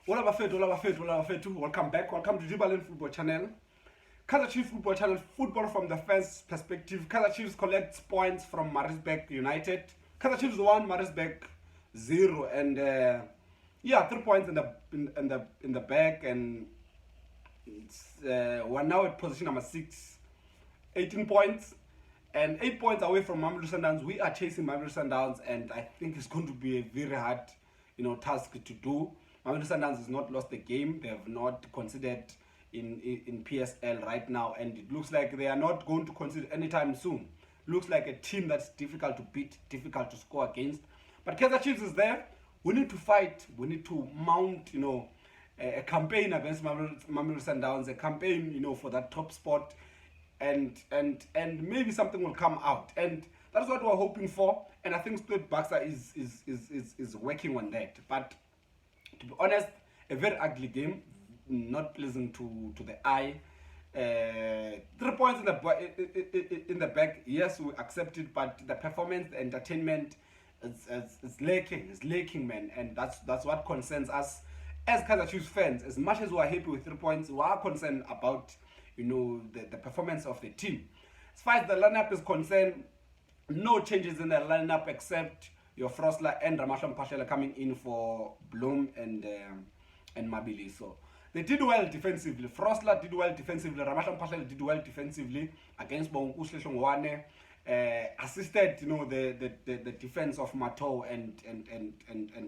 Hola Bafetu. Welcome back. Welcome to Jubilant Football Channel. Kaizer Chiefs Football Channel, football from the fans' perspective. Kaizer Chiefs collects points from Maritzburg United. Kaizer Chiefs 1, Maritzburg 0, and 3 points in the back, and we're now at position number 6, 18 points, and 8 points away from Mamelodi Sundowns. We are chasing Mamelodi Sundowns, and I think it's going to be a very hard, task to do. Mamelodi Sundowns has not lost the game. They have not considered in PSL right now, and it looks like they are not going to consider anytime soon. Looks like a team that's difficult to beat, difficult to score against. But Kaizer Chiefs is there. We need to fight. We need to mount, a campaign against Mamelodi Sundowns, a campaign, for that top spot, and maybe something will come out. And that's what we're hoping for. And I think Stuart Baxter is working on that. But to be honest, a very ugly game, not pleasant to the eye. 3 points in the back, yes, we accept it, but the performance, the entertainment is lacking. It's lacking, man, and that's what concerns us as Kaizer Chiefs fans. As much as we are happy with 3 points, we are concerned about the performance of the team. As far as the lineup is concerned, no changes in the lineup except your Frosler and Ramasham Pashela coming in for Bloom and Mabili. So they did well defensively. Frosler did well defensively. Ramasham Pashela did well defensively against Bonkushle Shongwane. Assisted, the defense of Mato and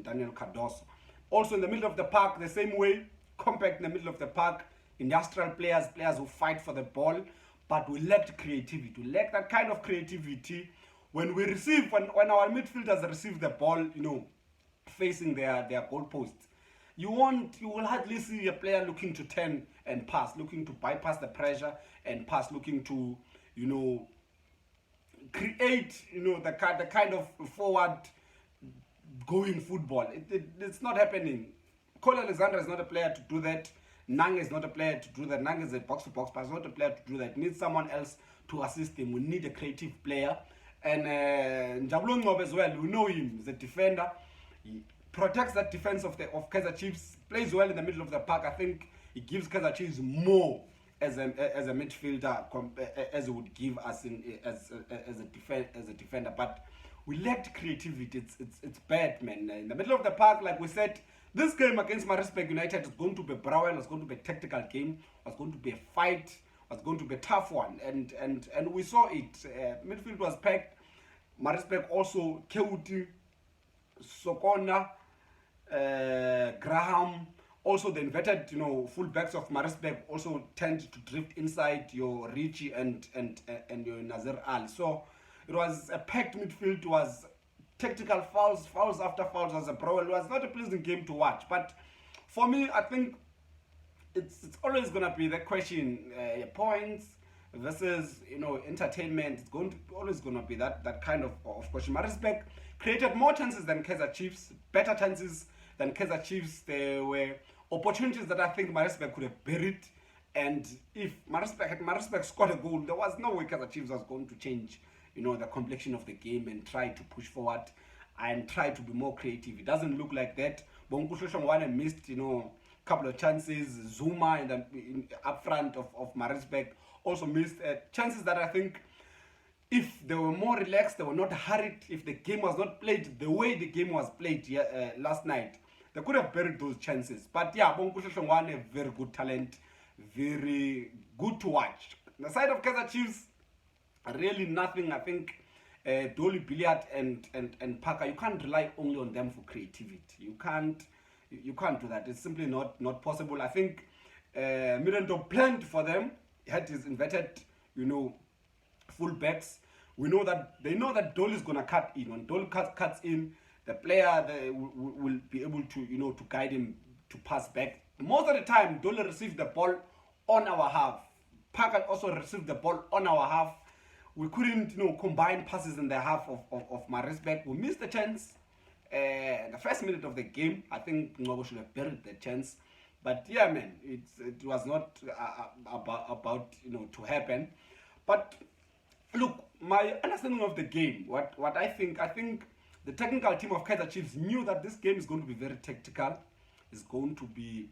Daniel Cardoso. Also in the middle of the park, the same way, compact in the middle of the park, industrial players who fight for the ball, but we lacked creativity. We lack that kind of creativity when our midfielders receive the ball, facing their goalposts. You will hardly see a player looking to turn and pass, looking to bypass the pressure and pass, looking to, create, the kind of forward going football. It's not happening. Cole Alexander is not a player to do that. Nang is not a player to do that. Nang is a box-to-box, but he's not a player to do that. It needs someone else to assist him. We need a creative player. And Njabulon Ngob as well, we know him. He's a defender. He protects that defense of Kaizer Chiefs. Plays well in the middle of the park. I think he gives Kaizer Chiefs more as a midfielder as he would give us as a defender. But we lacked creativity. It's bad, man. In the middle of the park, like we said, this game against Maritzburg United is going to be Browell. It's going to be a tactical game. It's going to be a fight. It's going to be a tough one. And we saw it. Midfield was packed. Maritzburg also, Keuti, Sokona, Graham. Also, the inverted, fullbacks of Maritzburg also tend to drift inside your Richie and your Nazir Al. So it was a packed midfield. It was tactical fouls after fouls. As a brawl. It was not a pleasant game to watch. But for me, I think it's always gonna be the question: points versus entertainment. It's always gonna be that kind of question. Maritzburg created more chances than Kaizer Chiefs, better chances than Kaizer Chiefs. There were opportunities that I think Maritzburg could have buried. And if Maritzburg scored a goal, there was no way Kaizer Chiefs was going to change, the complexion of the game and try to push forward and try to be more creative. It doesn't look like that. Bonkushle Shongwane missed, couple of chances. Zuma in up front of Maritzburg also missed chances that I think if they were more relaxed, they were not hurried, if the game was not played the way the game was played last night, they could have buried those chances. But yeah, Bonkushle Shongwane, very good talent, very good to watch. The side of Kaizer Chiefs, really nothing. I think Dolly, Billiard and Parker, you can't rely only on them for creativity. You can't do that. It's simply not possible. I think Mirando planned for them. He had his inverted, full backs. They know that Dolly is gonna cut in. When Dolly cuts in, the player will be able to to guide him to pass back. Most of the time, Dolly receives the ball on our half. Parker also received the ball on our half. We couldn't combine passes in the half of Maritzburg. We missed the chance. The first minute of the game, I think Ngobo should have buried the chance. But yeah, man, it was not about to happen. But look, my understanding of the game, what I think the technical team of Kaizer Chiefs knew that this game is going to be very tactical. It's going to be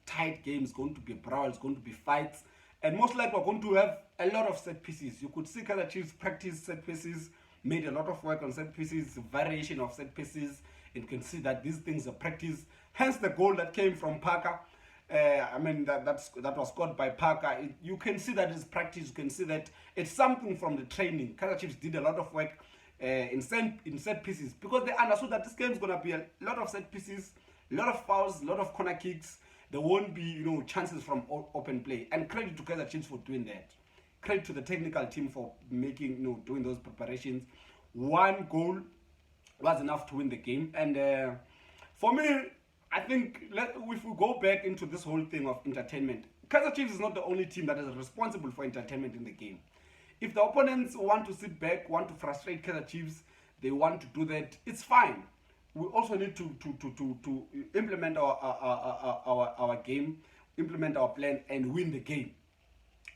tight games, going to be brawls, going to be fights, and most likely we're going to have a lot of set pieces. You could see Kaizer Chiefs practice set pieces, made a lot of work on set pieces, variation of set pieces, and you can see that these things are practiced. Hence the goal that came from Parker. That was scored by Parker. You can see that it's practice. You can see that it's something from the training. Kaizer Chiefs did a lot of work in set pieces, because they understood that this game is going to be a lot of set pieces, a lot of fouls, a lot of corner kicks. There won't be chances from open play. And credit to Kaizer Chiefs for doing that. Credit to the technical team for making doing those preparations. One goal was enough to win the game. And for me, I think if we go back into this whole thing of entertainment, Kaizer Chiefs is not the only team that is responsible for entertainment in the game. If the opponents want to sit back, want to frustrate Kaizer Chiefs, they want to do that, it's fine. We also need to implement our game, implement our plan, and win the game.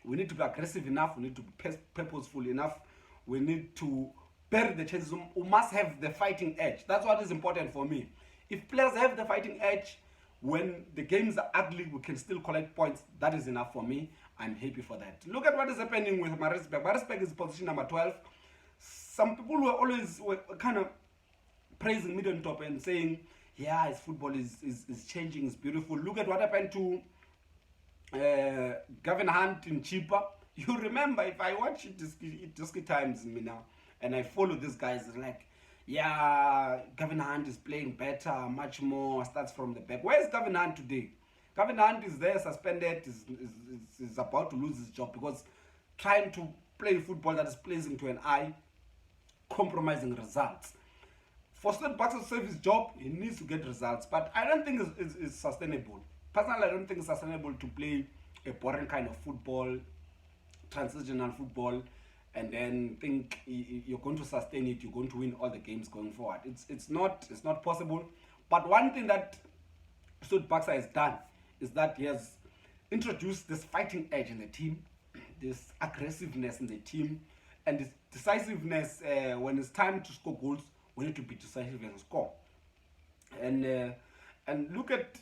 We need to be aggressive enough. We need to be purposeful enough. We need to bury the chances. We must have the fighting edge. That's what is important for me. If players have the fighting edge, when the games are ugly, we can still collect points. That is enough for me. I'm happy for that. Look at what is happening with Maritzburg. Maritzburg is position number 12. Some people were kind of praising Middentop and saying, yeah, his football is changing, it's beautiful. Look at what happened to Gavin Hunt in Chipa. You remember, if I watch Disky Times now, and I follow these guys, like, yeah, Gavin Hunt is playing better, much more, starts from the back. Where is Gavin Hunt today? Gavin Hunt is there, suspended, is about to lose his job because trying to play football that is pleasing to an eye, compromising results. For Stuart Baxter to save his job, he needs to get results. But I don't think it's sustainable. Personally, I don't think it's sustainable to play a boring kind of football, transitional football, and then think you're going to sustain it, you're going to win all the games going forward. It's not possible. But one thing that Stuart Baxter has done is that he has introduced this fighting edge in the team, this aggressiveness in the team, and this decisiveness when it's time to score goals. We need to be decisive and score. And look at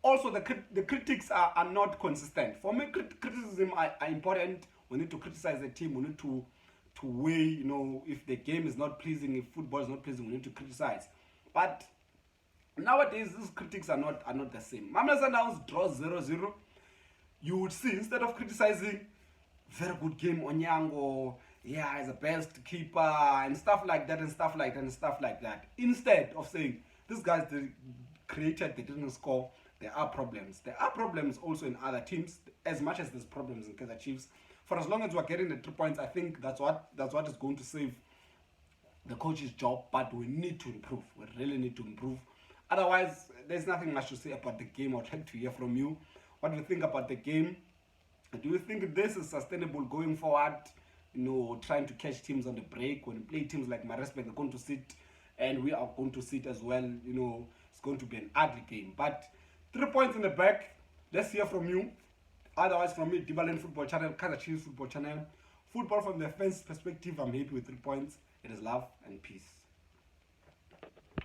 also the critics are not consistent. For me, criticism are important. We need to criticize the team. We need to weigh, if the game is not pleasing, if football is not pleasing, we need to criticize. But nowadays, these critics are not the same. Mamelodi Sundowns draws 0-0. You would see, instead of criticizing, very good game, Onyango, yeah, he's the best keeper, and stuff like that, instead of saying, these guys, they created, they didn't score, there are problems. There are problems also in other teams, as much as there's problems in Kaizer Chiefs. For as long as we're getting the 3 points, I think that's what is going to save the coach's job. But we need to improve. We really need to improve. Otherwise, there's nothing much to say about the game. I'd like to hear from you. What do you think about the game? Do you think this is sustainable going forward? Trying to catch teams on the break. When you play teams like Maritzburg, they're going to sit, and we are going to sit as well. It's going to be an ugly game. But 3 points in the back. Let's hear from you. Otherwise, from me, Dibaland Football Channel, Kaizer Chiefs Football Channel. Football from the fans' perspective, I'm happy with 3 points. It is love and peace.